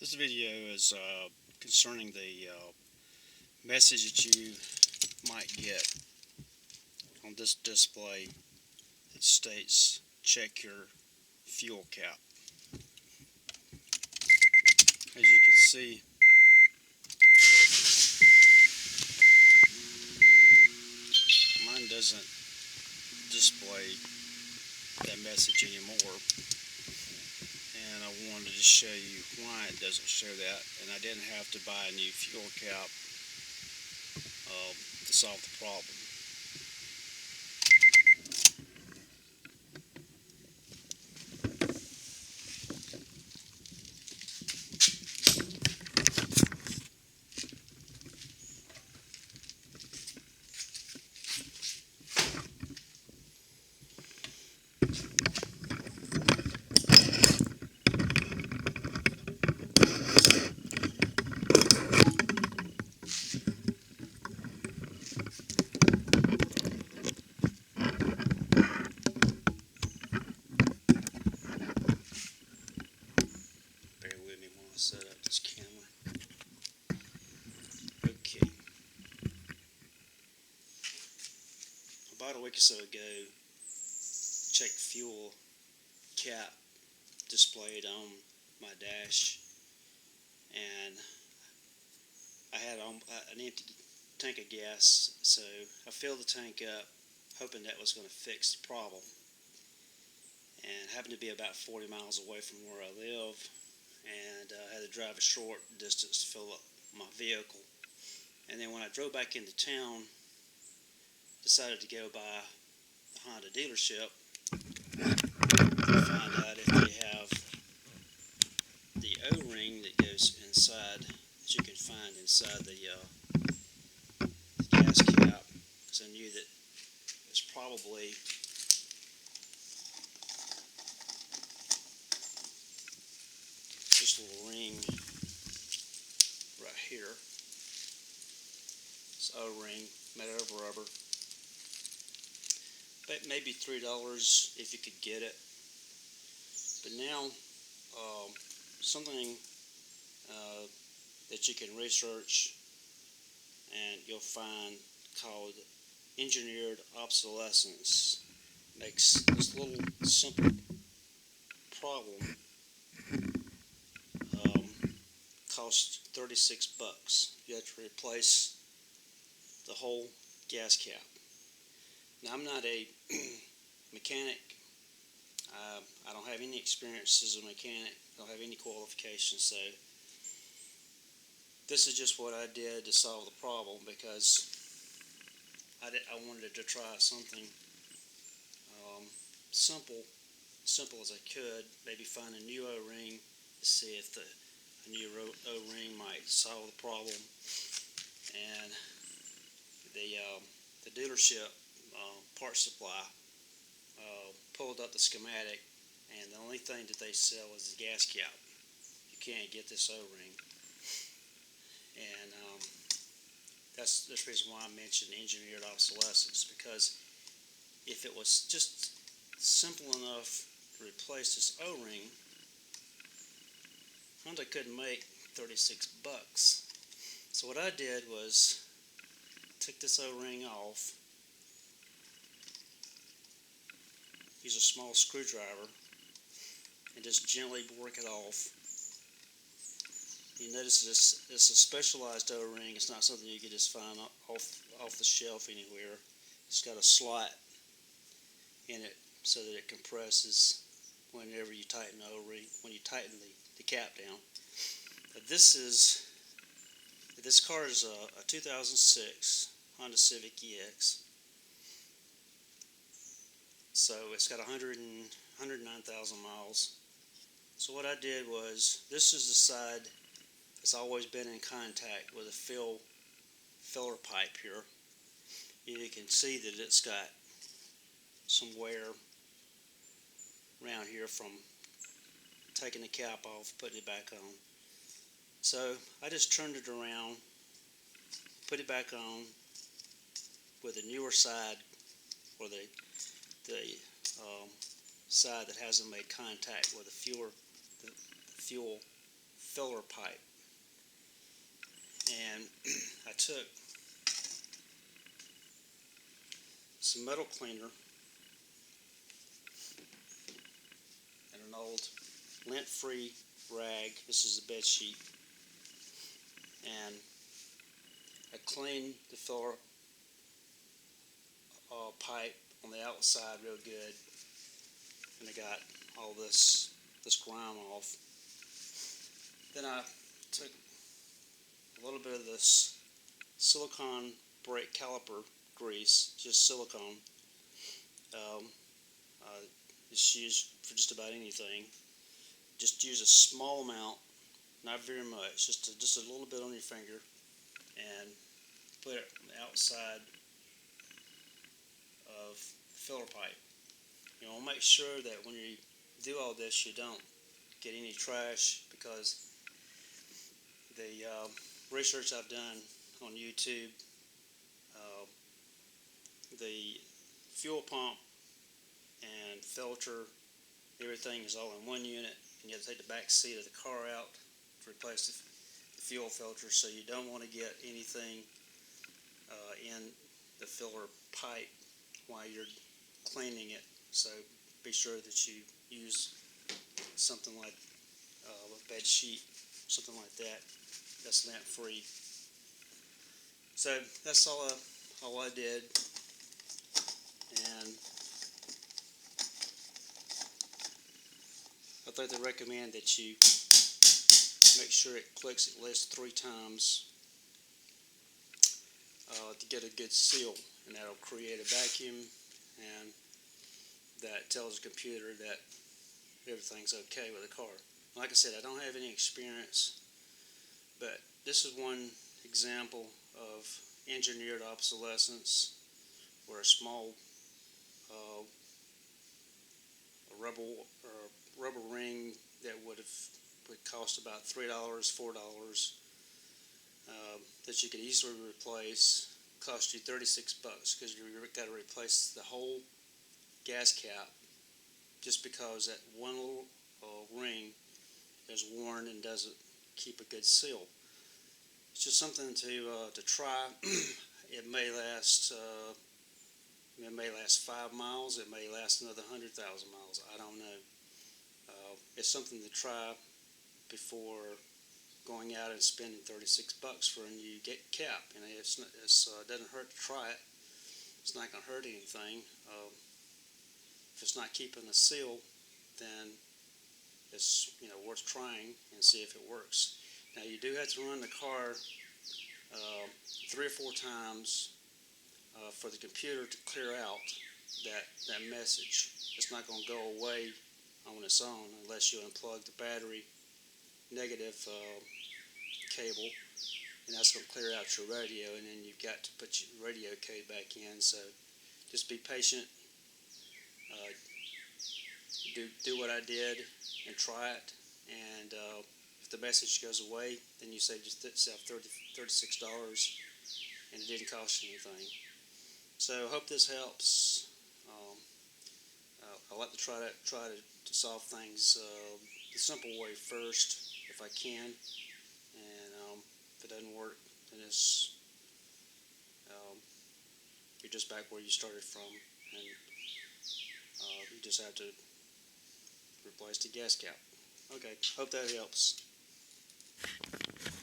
This video is concerning the message that you might get on this display that states check your fuel cap. As you can see, mine doesn't display that message anymore, and I wanted to show you why it doesn't show that, and I didn't have to buy a new fuel cap to solve the problem. Bear with me while I set up this camera. Okay. About a week or so ago, check fuel cap displayed on my dash, and I had an empty tank of gas, so I filled the tank up hoping that was going to fix the problem, and happened to be about 40 miles away from where I live, and I had to drive a short distance to fill up my vehicle. And then when I drove back into town, decided to go by the Honda dealership to find out if they have the O-ring that goes inside, that you can find inside the gas cap, because I knew that it was probably this little ring right here. It's O-ring made out of rubber. But maybe $3 if you could get it. But now something that you can research and you'll find called engineered obsolescence makes this little simple problem cost 36 bucks. You have to replace the whole gas cap. Now, I'm not a mechanic. I don't have any experience as a mechanic. I don't have any qualifications, so this is just what I did to solve the problem, because I wanted to try something simple as I could. Maybe find a new O-ring to see if a new O-ring might solve the problem. And the dealership part supply pulled up the schematic, and the only thing that they sell is the gas cap. You can't get this O-ring, and that's the reason why I mentioned engineered obsolescence, because if it was just simple enough to replace this O-ring, Honda couldn't make 36 bucks. So what I did was took this O-ring off, use a small screwdriver, and just gently work it off. You notice it's a specialized O-ring. It's not something you can just find off the shelf anywhere. It's got a slot in it so that it compresses whenever you tighten the O-ring, when you tighten the cap down. But this car is a 2006 Honda Civic EX. So it's got 109,000 miles. So what I did was, this is the side that's always been in contact with a filler pipe here. You can see that it's got some wear around here from taking the cap off, putting it back on. So I just turned it around, put it back on with the newer side, or the side that hasn't made contact with the fuel filler pipe. And I took some metal cleaner and an old lint-free rag. This is the bed sheet. And I cleaned the filler pipe on the outside real good, and I got all this grime off. Then I took a little bit of this silicone brake caliper grease, just silicone. It's used for just about anything. Just use a small amount, not very much, just a little bit on your finger, and put it on the outside of the filler pipe. You know, make sure that when you do all this, you don't get any trash, because the research I've done on YouTube, the fuel pump and filter, everything is all in one unit, and you have to take the back seat of the car out to replace the fuel filter, so you don't want to get anything in the filler pipe while you're cleaning it. So be sure that you use something like a bed sheet, something like that, that's lint free. So that's all I did, and I think they recommend that you make sure it clicks at least 3 times to get a good seal, and that'll create a vacuum, and that tells the computer that everything's okay with the car. Like I said, I don't have any experience, but this is one example of engineered obsolescence, where a small rubber ring that would cost about $3, $4, that you could easily replace, cost you 36 bucks, because you've got to replace the whole gas cap just because that one little ring is worn and doesn't keep a good seal. It's just something to try. It may last 5 miles. It may last another 100,000 miles. I don't know. It's something to try before going out and spending 36 bucks for a new cap. You know, it doesn't hurt to try it. It's not going to hurt anything. If it's not keeping the seal, then it's worth trying and see if it works. Now, you do have to run the car 3 or 4 times for the computer to clear out that message. It's not going to go away on its own unless you unplug the battery negative cable, and that's going to clear out your radio, and then you've got to put your radio code back in. So just be patient. Do what I did and try it, and if the message goes away, then you save yourself $36, and it didn't cost you anything. So I hope this helps. I like to try to solve things the simple way first, if I can, and if it doesn't work, then you're just back where you started from, and you just have to replace the gas cap. Okay, hope that helps.